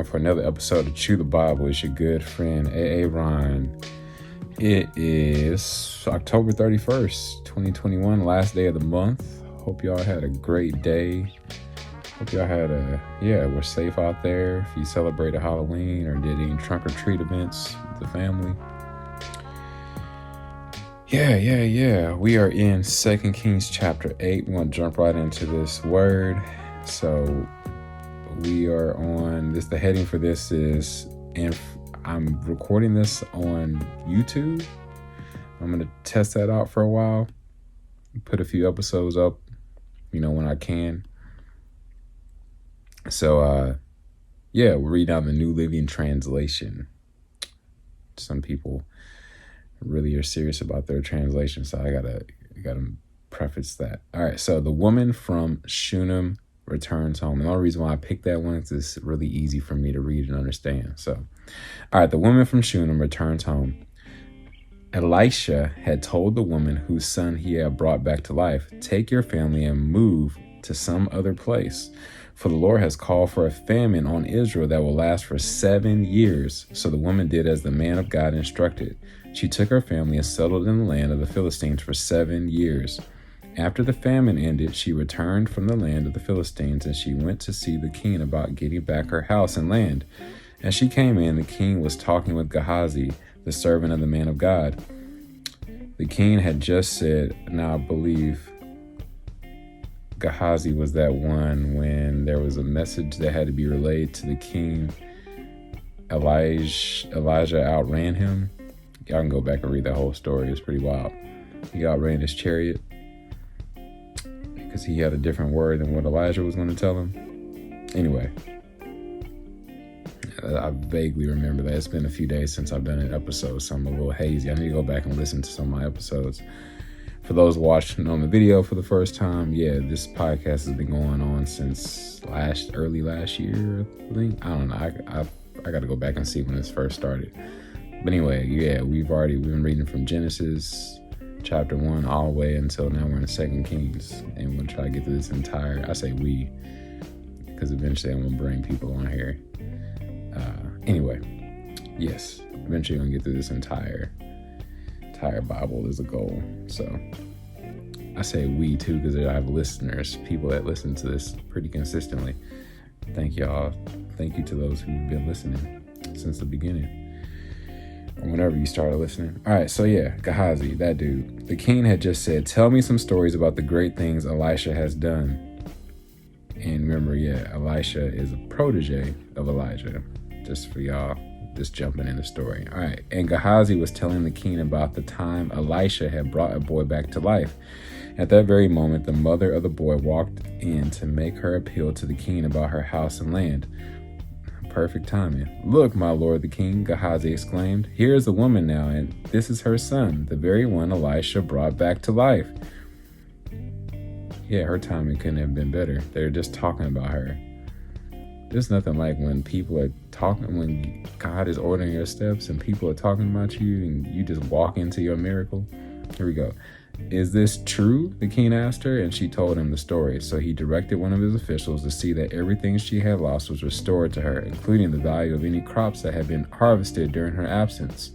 everyone, for another episode of Chew the Bible. It's your good friend, Ron. It is October 31st, 2021, last day of the month. Hope y'all had a great day. Hope y'all had we're safe out there. If you celebrated Halloween or did any trunk or treat events with the family. Yeah. We are in 2 Kings chapter 8. We want to jump right into this word. So we are on this. The heading for this is, and I'm recording this on YouTube. I'm going to test that out for a while. Put a few episodes up, when I can. So, we're reading out the New Living Translation. Some people really are serious about their translation, so I gotta preface that. All right, so the woman from Shunem returns home. And the only reason why I picked that one is it's really easy for me to read and understand. So, all right, the woman from Shunem returns home. Elisha had told the woman whose son he had brought back to life, "Take your family and move to some other place. For the Lord has called for a famine on Israel that will last for 7 years. So the woman did as the man of God instructed. She took her family and settled in the land of the Philistines for 7 years. After the famine ended, she returned from the land of the Philistines, and she went to see the king about getting back her house and land. As she came in, the king was talking with Gehazi, the servant of the man of God. The king had just said, now I believe Gehazi was that one when there was a message that had to be relayed to the king. Elijah outran him. Y'all can go back and read that whole story. It's pretty wild. He outran his chariot because he had a different word than what Elijah was going to tell him. Anyway, I vaguely remember that. It's been a few days since I've done an episode, so I'm a little hazy. I need to go back and listen to some of my episodes. For those watching on the video for the first time, this podcast has been going on since early last year, I think. I don't know. I got to go back and see when this first started. But anyway, we've been reading from Genesis chapter 1 all the way until now we're in 2 Kings. And we'll try to get through this entire, I say we, because eventually I'm going to bring people on here. Eventually I'm going to get through this entire Bible is a goal. So I say we too because I have listeners, people that listen to this pretty consistently. Thank y'all. Thank you to those who've been listening since the beginning or whenever you started listening. All right, so Gehazi, that dude. The king had just said, "Tell me some stories about the great things Elisha has done." And remember, Elisha is a protege of Elijah. Just for y'all, just jumping in the story. All right. And Gehazi was telling the king about the time Elisha had brought a boy back to life. At that very moment, the mother of the boy walked in to make her appeal to the king about her house and land. Perfect timing. "Look, my lord the king," Gehazi exclaimed. "Here is a woman now, and this is her son, the very one Elisha brought back to life." Her timing couldn't have been better. They're just talking about her. There's nothing like when people are talking, when God is ordering your steps and people are talking about you and you just walk into your miracle. Here we go. "Is this true?" the king asked her, and she told him the story. So he directed one of his officials to see that everything she had lost was restored to her, including the value of any crops that had been harvested during her absence.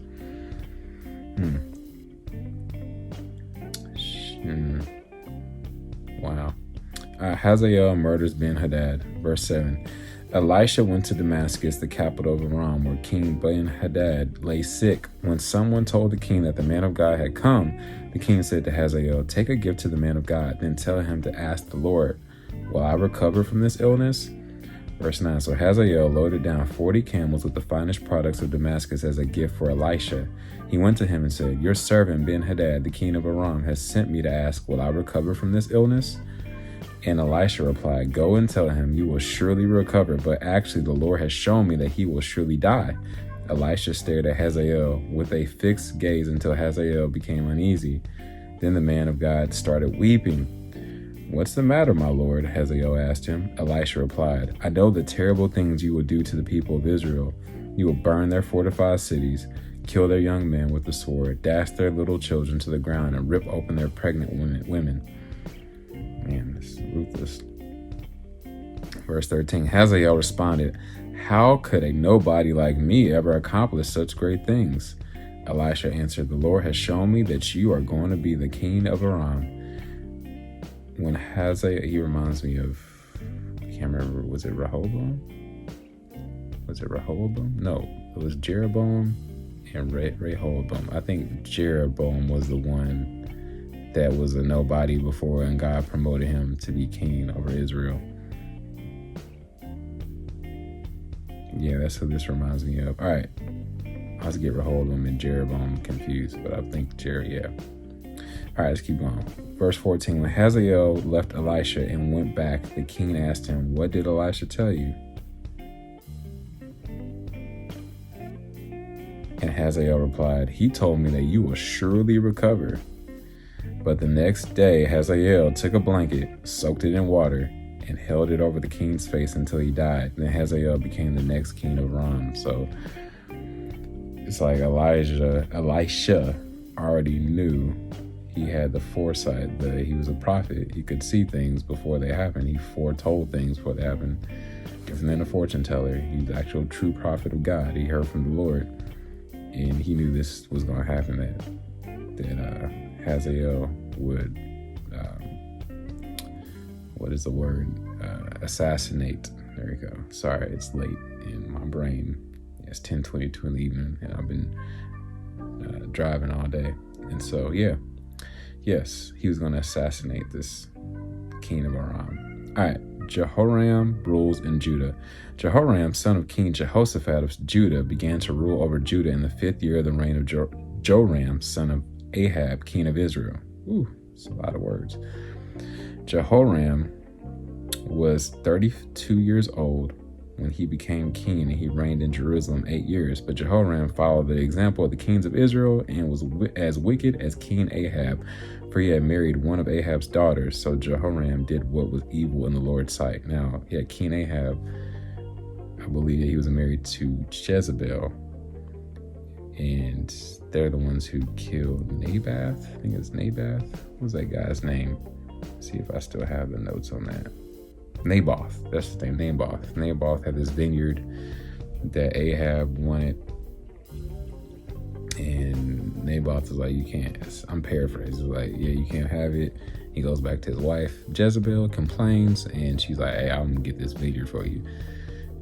Wow. Hazael murders Ben-Hadad. Verse 7. Elisha went to Damascus, the capital of Aram, where King Ben-Hadad lay sick. When someone told the king that the man of God had come, the king said to Hazael, "Take a gift to the man of God, then tell him to ask the Lord, will I recover from this illness?" Verse 9. So Hazael loaded down 40 camels with the finest products of Damascus as a gift for Elisha. He went to him and said, "Your servant Ben-Hadad, the king of Aram, has sent me to ask, will I recover from this illness?" And Elisha replied, "Go and tell him you will surely recover, but actually the Lord has shown me that he will surely die." Elisha stared at Hazael with a fixed gaze until Hazael became uneasy. Then the man of God started weeping. "What's the matter, my lord?" Hazael asked him. Elisha replied, "I know the terrible things you will do to the people of Israel. You will burn their fortified cities, kill their young men with the sword, dash their little children to the ground, and rip open their pregnant women. Man, this is ruthless. Verse 13, Hazael responded, How could a nobody like me ever accomplish such great things? Elisha answered, the Lord has shown me that you are going to be the king of Aram. When Hazael, he reminds me of, I can't remember, was it Rehoboam? No, it was Jeroboam and Rehoboam. I think Jeroboam was the one that was a nobody before, and God promoted him to be king over Israel. Yeah, that's who this reminds me of. All right. I was get Rehoboam and Jeroboam confused, but I think yeah. All right, let's keep going. Verse 14, when Hazael left Elisha and went back, the king asked him, what did Elisha tell you? And Hazael replied, he told me that you will surely recover. But the next day, Hazael took a blanket, soaked it in water, and held it over the king's face until he died. Then Hazael became the next king of Aram. So it's like Elisha already knew. He had the foresight that he was a prophet. He could see things before they happened. He foretold things before they happened. Different than a fortune teller. He's the actual true prophet of God. He heard from the Lord, and he knew this was going to happen. That Hazael would, what is the word? Assassinate. There we go. Sorry, it's late in my brain. It's 10:22 in the evening, and I've been driving all day. And so, yes, he was going to assassinate this king of Aram. All right, Jehoram rules in Judah. Jehoram, son of King Jehoshaphat of Judah, began to rule over Judah in the 5th year of the reign of Joram, son of Ahab, king of Israel. Ooh, it's a lot of words. Jehoram was 32 years old when he became king, and he reigned in Jerusalem 8 years. But Jehoram followed the example of the kings of Israel and was as wicked as King Ahab, for he had married one of Ahab's daughters. So Jehoram did what was evil in the Lord's sight. Now, King Ahab, I believe that he was married to Jezebel, and they're the ones who killed Naboth. I think it's Naboth. What was that guy's name? Let's see if I still have the notes on that. Naboth, that's the name, Naboth. Naboth had this vineyard that Ahab wanted, and Naboth was like, you can't, I'm paraphrasing, like, yeah, you can't have it. He goes back to his wife, Jezebel, complains, and she's like, hey, I'm gonna get this vineyard for you.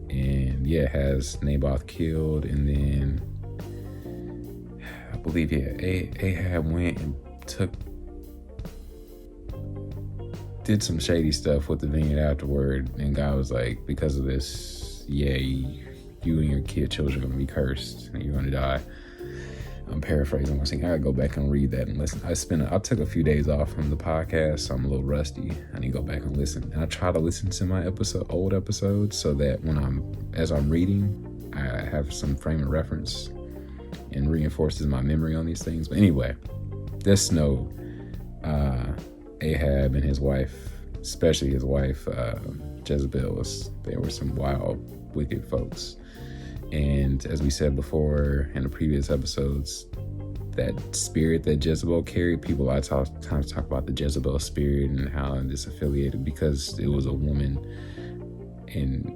And has Naboth killed, and then I believe, Ahab went and did some shady stuff with the vineyard afterward, and God was like, because of this, you and your children are gonna be cursed, and you're gonna die. I'm paraphrasing. I gotta go back and read that and listen. I took a few days off from the podcast, so I'm a little rusty. I need to go back and listen. And I try to listen to my old episodes, so that as I'm reading, I have some frame of reference and reinforces my memory on these things. But anyway, this snow, Ahab and his wife, especially his wife, Jezebel, they were some wild, wicked folks. And as we said before in the previous episodes, that spirit that Jezebel carried, people a lot of times talk about the Jezebel spirit and how it's affiliated because it was a woman. And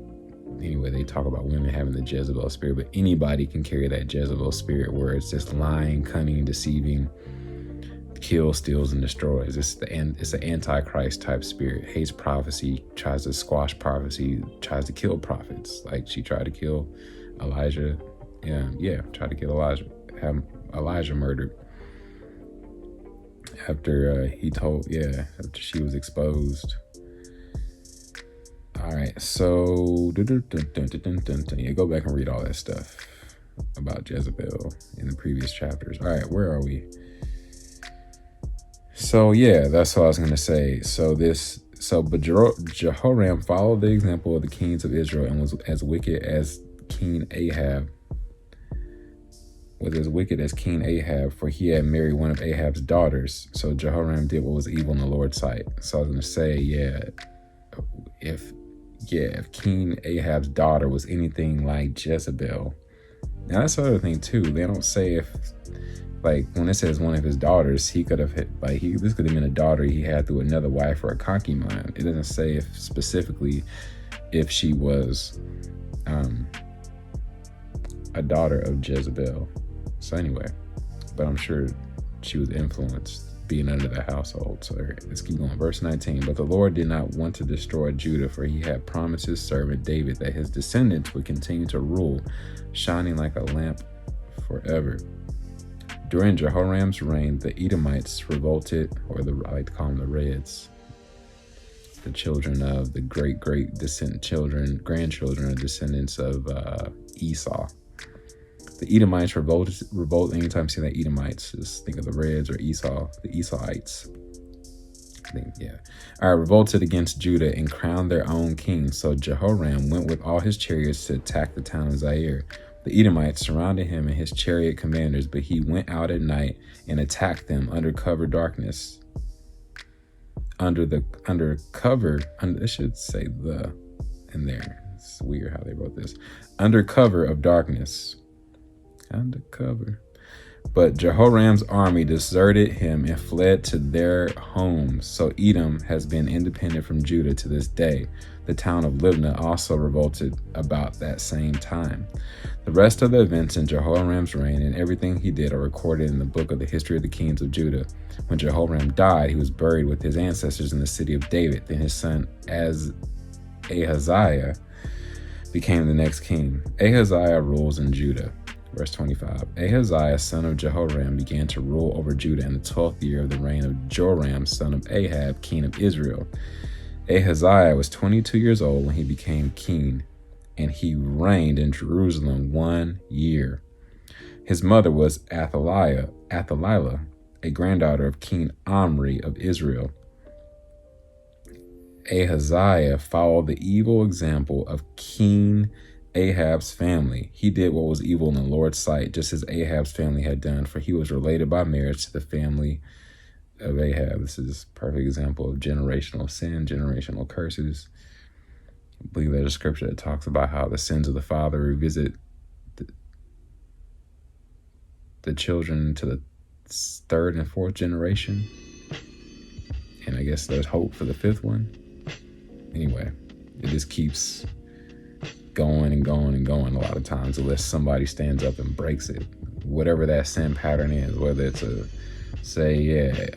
anyway, they talk about women having the Jezebel spirit, but anybody can carry that Jezebel spirit where it's just lying, cunning, deceiving, kills, steals, and destroys. It's an antichrist type spirit. Hates prophecy, tries to squash prophecy, tries to kill prophets. Like she tried to kill Elijah. Tried to kill Elijah. Have Elijah murdered after after she was exposed. All right, so go back and read all that stuff about Jezebel in the previous chapters. All right, where are we? So that's what I was going to say. But Jehoram followed the example of the kings of Israel and was as wicked as King Ahab. For he had married one of Ahab's daughters. So Jehoram did what was evil in the Lord's sight. So I was going to say, if King Ahab's daughter was anything like Jezebel. Now that's the other thing too. They don't say if, like, when it says one of his daughters, he could have this could have been a daughter he had through another wife or a concubine. It doesn't say specifically if she was a daughter of Jezebel. So anyway, but I'm sure she was influenced being under the household. So let's keep going. Verse 19, but the Lord did not want to destroy Judah, for he had promised his servant David that his descendants would continue to rule, shining like a lamp forever. During Jehoram's reign, the Edomites revolted, or I like to call them the Reds, the children of the great grandchildren of descendants of Esau. The Edomites revolt. Anytime you see that Edomites, just think of the Reds or Esau, the Esauites. I think, yeah. All right, revolted against Judah and crowned their own king. So Jehoram went with all his chariots to attack the town of Zaire. The Edomites surrounded him and his chariot commanders, but he went out at night and attacked them under cover darkness. It should say the in there. It's weird how they wrote this. Under cover of darkness. Undercover. But Jehoram's army deserted him and fled to their homes. So Edom has been independent from Judah to this day. The town of Libnah also revolted about that same time. The rest of the events in Jehoram's reign and everything he did are recorded in the book of the history of the kings of Judah. When Jehoram died, he was buried with his ancestors in the city of David. Then his son Ahaziah became the next king. Ahaziah rules in Judah. Verse 25, Ahaziah, son of Jehoram, began to rule over Judah in the 12th year of the reign of Joram, son of Ahab, king of Israel. Ahaziah was 22 years old when he became king, and he reigned in Jerusalem 1 year. His mother was Athaliah, a granddaughter of King Omri of Israel. Ahaziah followed the evil example of King Ahab's family. He did what was evil in the Lord's sight, just as Ahab's family had done, for he was related by marriage to the family of Ahab. This is a perfect example of generational sin, generational curses. I believe there's a scripture that talks about how the sins of the father revisit the children to the third and fourth generation. And I guess there's hope for the fifth one. Anyway, it just keeps going and going and going a lot of times unless somebody stands up and breaks it. Whatever that sin pattern is, whether it's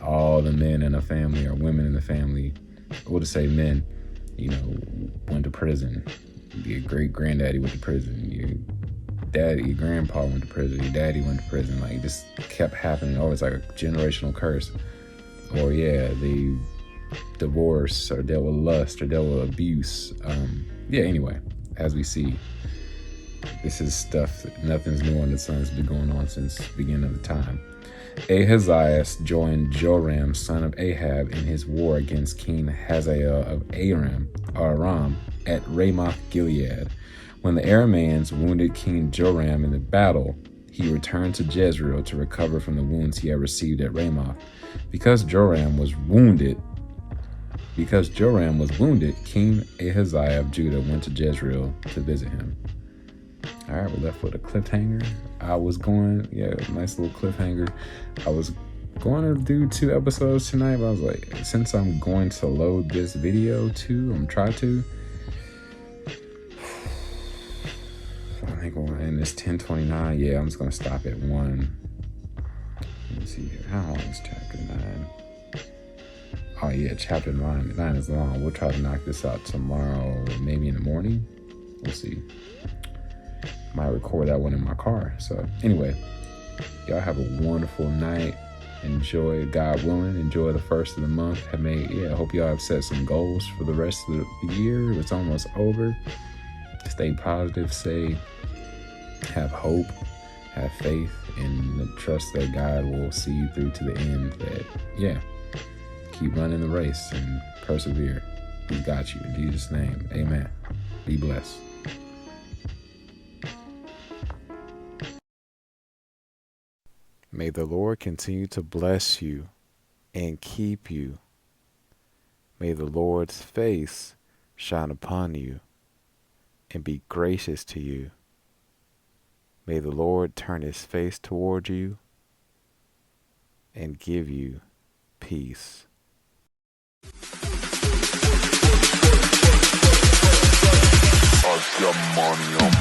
all the men in a family or women in the family, we'll just say men, went to prison. Your great granddaddy went to prison. Your grandpa went to prison. Your daddy went to prison. Like, it just kept happening. Always like a generational curse. Or they divorce or dealt with lust or dealt with abuse. Anyway, as we see, this is stuff that nothing's new under the sun. It's been going on since the beginning of the time. Ahaziah joined Joram, son of Ahab, in his war against King Hazael of Aram at Ramoth Gilead. When the Arameans wounded King Joram in the battle, he returned to Jezreel to recover from the wounds he had received at Ramoth. Because Joram was wounded, King Ahaziah of Judah went to Jezreel to visit him. All right, we're left with a cliffhanger. Nice little cliffhanger. I was going to do 2 episodes tonight, but I was like, since I'm going to load this video too, I'm trying to. I think we're in this 10:29. Yeah, I'm just going to stop at 1. Let me see here. How long is chapter 9? Oh yeah, chapter 9 is long. We'll try to knock this out tomorrow, maybe in the morning. We'll see. Might record that one in my car. So anyway, y'all have a wonderful night. Enjoy, God willing. Enjoy the first of the month. I hope y'all have set some goals for the rest of the year. It's almost over. Stay positive. Have hope. Have faith, and trust that God will see you through to the end. Keep running the race and persevere. He's got you. In Jesus' name, amen. Be blessed. May the Lord continue to bless you and keep you. May the Lord's face shine upon you and be gracious to you. May the Lord turn his face toward you and give you peace. Your money on